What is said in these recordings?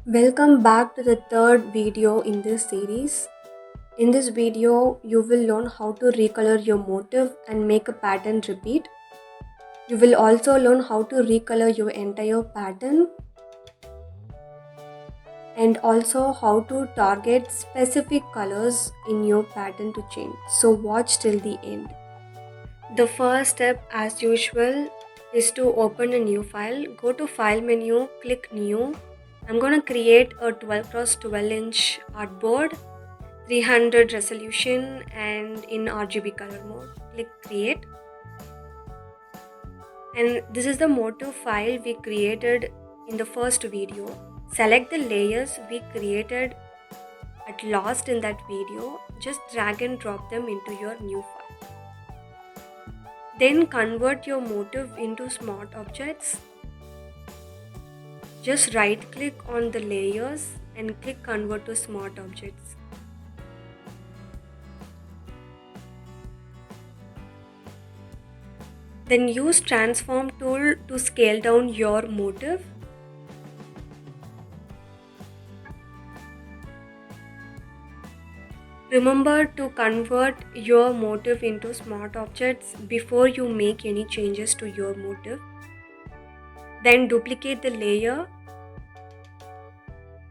Welcome back to the third video in this series. In this video, you will learn how to recolor your motif and make a pattern repeat. You will also learn how to recolor your entire pattern and also how to target specific colors in your pattern to change. So watch till the end. The first step, as usual, is to open a new file. Go to File menu, click New. I'm going to create a 12 x 12 inch artboard, 300 resolution and in RGB color mode. Click Create. And this is the motif file we created in the first video. Select the layers we created at last in that video. Just drag and drop them into your new file. Then convert your motif into smart objects. Just right click on the layers and click Convert to Smart Objects. Then use Transform tool to scale down your motif. Remember to convert your motif into smart objects before you make any changes to your motif. Then duplicate the layer.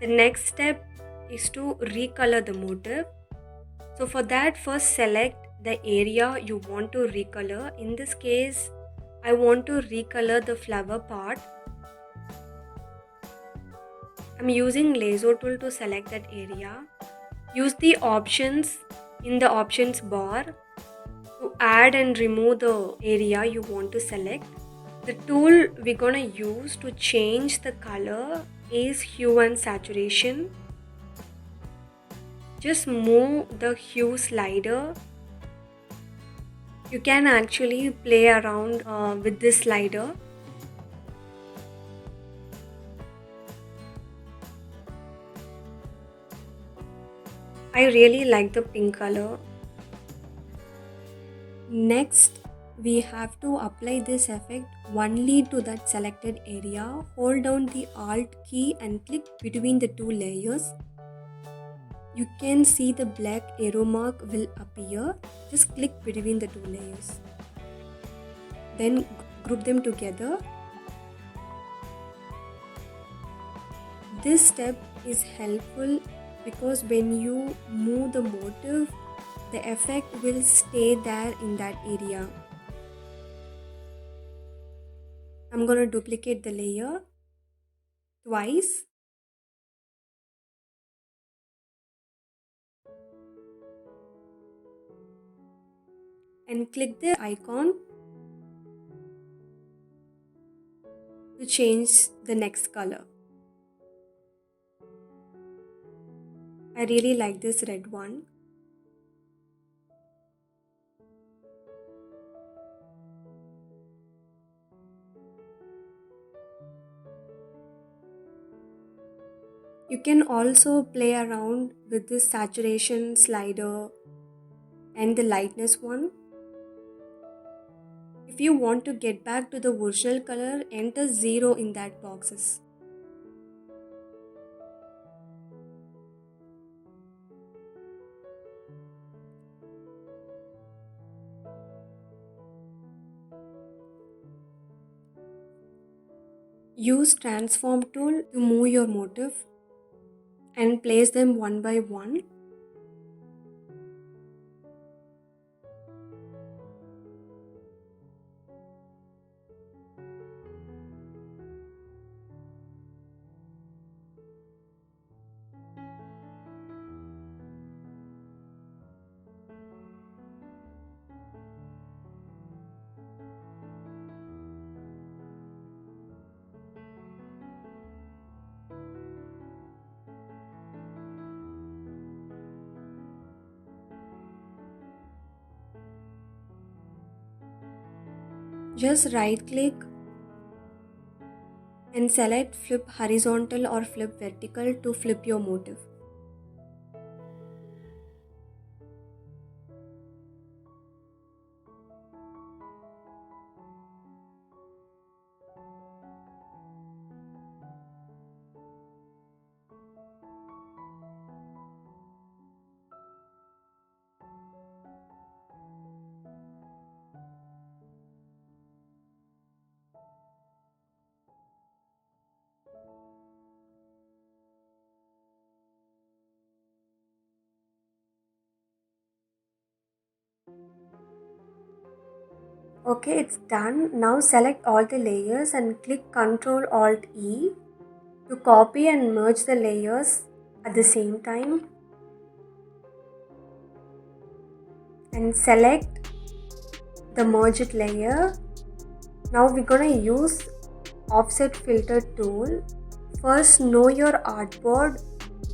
The next step is to recolor the motif. So for that, first select the area you want to recolor. In this case, I want to recolor the flower part. I'm using lasso tool to select that area. Use the options in the options bar to add and remove the area you want to select. The tool we're gonna use to change the color is hue and saturation. Just move the hue slider. You can actually play around with this slider. I really like the pink color. Next, we have to apply this effect only to that selected area. Hold down the Alt key and click between the two layers. You can see the black arrow mark will appear. Just click between the two layers. Then group them together. This step is helpful because when you move the motif, the effect will stay there in that area. I'm going to duplicate the layer twice. And click the icon to change the next color. I really like this red one. You can also play around with this saturation slider and the lightness one. If you want to get back to the original color, enter 0 in that boxes. Use Transform tool to move your motif and place them one by one. Just right click and select flip horizontal or flip vertical to flip your motif. Okay, it's done. Now select all the layers and click Ctrl Alt E to copy and merge the layers at the same time. And select the merged layer. Now we're gonna use offset filter tool. First know your artboard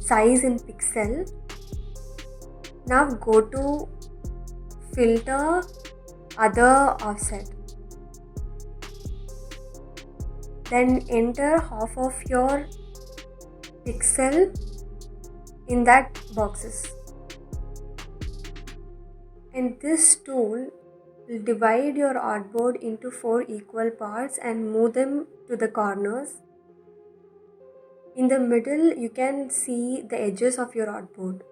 size in pixel. Now go to filter other offset. Then enter half of your pixel in that boxes. And this tool will divide your artboard into 4 equal parts and move them to the corners. In the middle, you can see the edges of your artboard.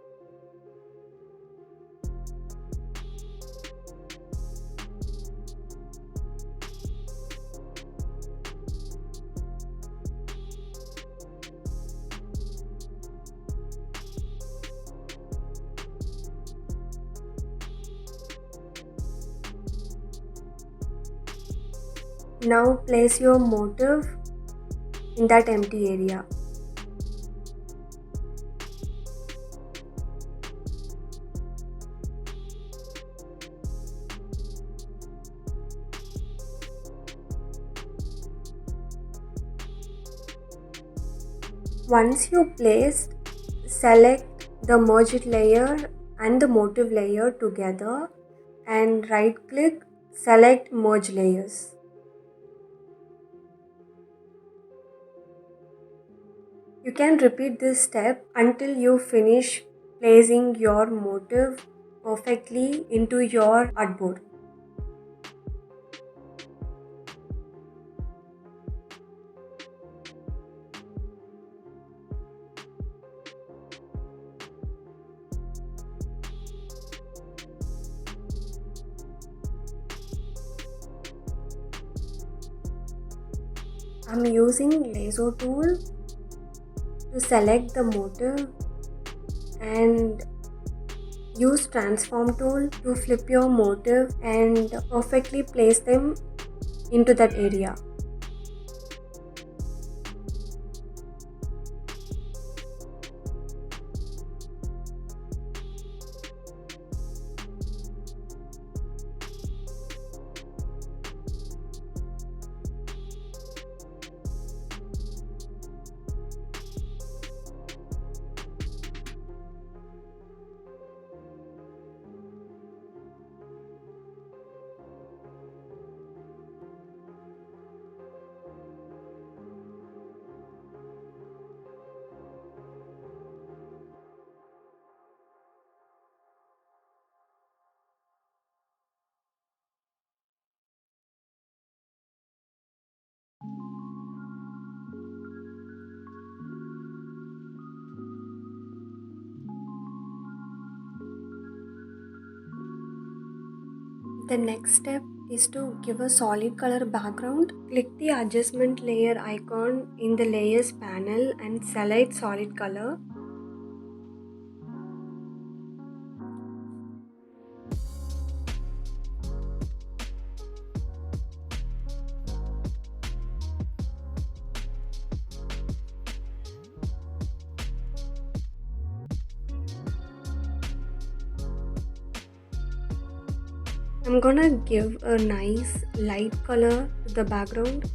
Now place your motif in that empty area. Once you place, select the merged layer and the motif layer together and right click, select merge layers. You can repeat this step until you finish placing your motif perfectly into your artboard. I'm using lasso tool to select the motif and use transform tool to flip your motif and perfectly place them into that area. The next step is to give a solid color background. Click the adjustment layer icon in the layers panel and select solid color. I'm gonna give a nice light color to the background.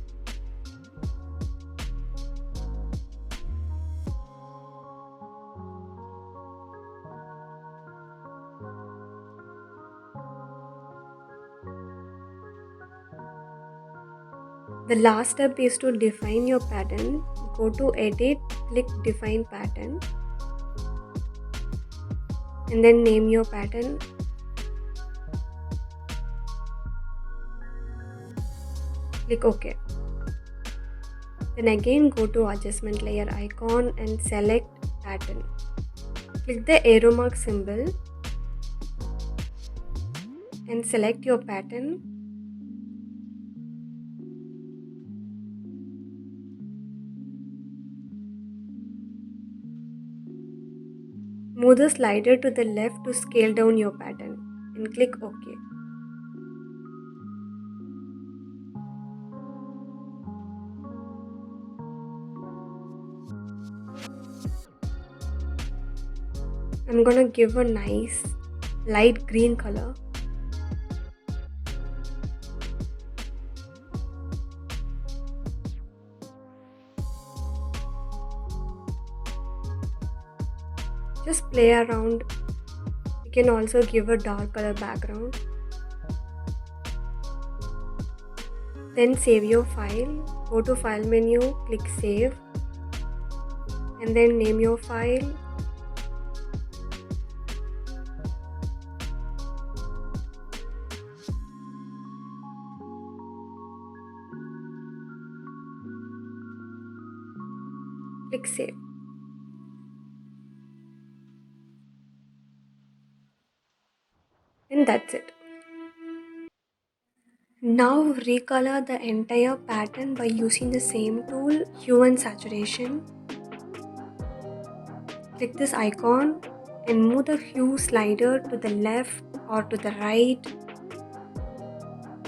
The last step is to define your pattern. Go to edit, click define pattern and then name your pattern. Click OK. Then again go to adjustment layer icon and select pattern. Click the arrow mark symbol and select your pattern. Move the slider to the left to scale down your pattern and click OK. I'm gonna give a nice light green color. Just play around. You can also give a dark color background. Then save your file. Go to file menu, click save, and then name your file. Click save. And that's it. Now recolor the entire pattern by using the same tool, hue and saturation. Click this icon and move the hue slider to the left or to the right.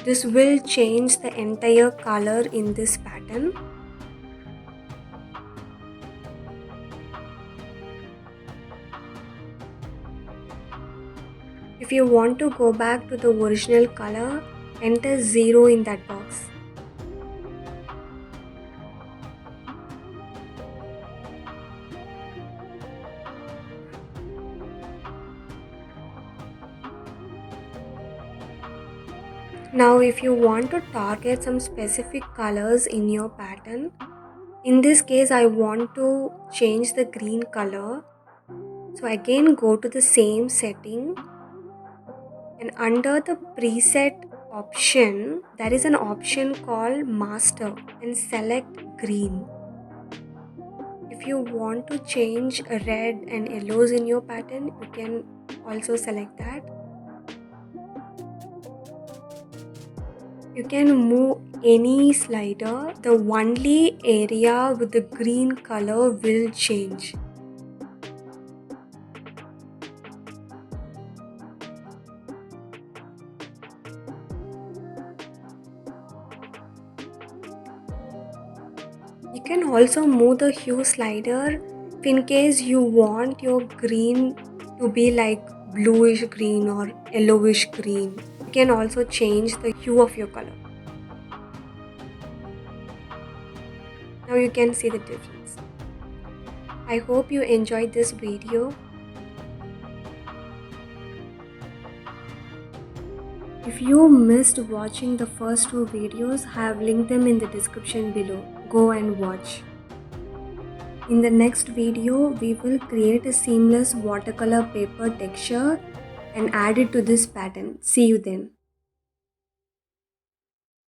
This will change the entire color in this pattern. If you want to go back to the original color, enter 0 in that box. Now if you want to target some specific colors in your pattern, in this case I want to change the green color. So again go to the same setting, and under the preset option there is an option called master, and select green. If you want to change red and yellows in your pattern, you can also select that. You can move any slider. The only area with the green color will change. You can also move the hue slider in case you want your green to be like bluish green or yellowish green. You can also change the hue of your color. Now you can see the difference. I hope you enjoyed this video. If you missed watching the first two videos, I have linked them in the description below. Go and watch. In the next video, we will create a seamless watercolor paper texture and add it to this pattern. See you then.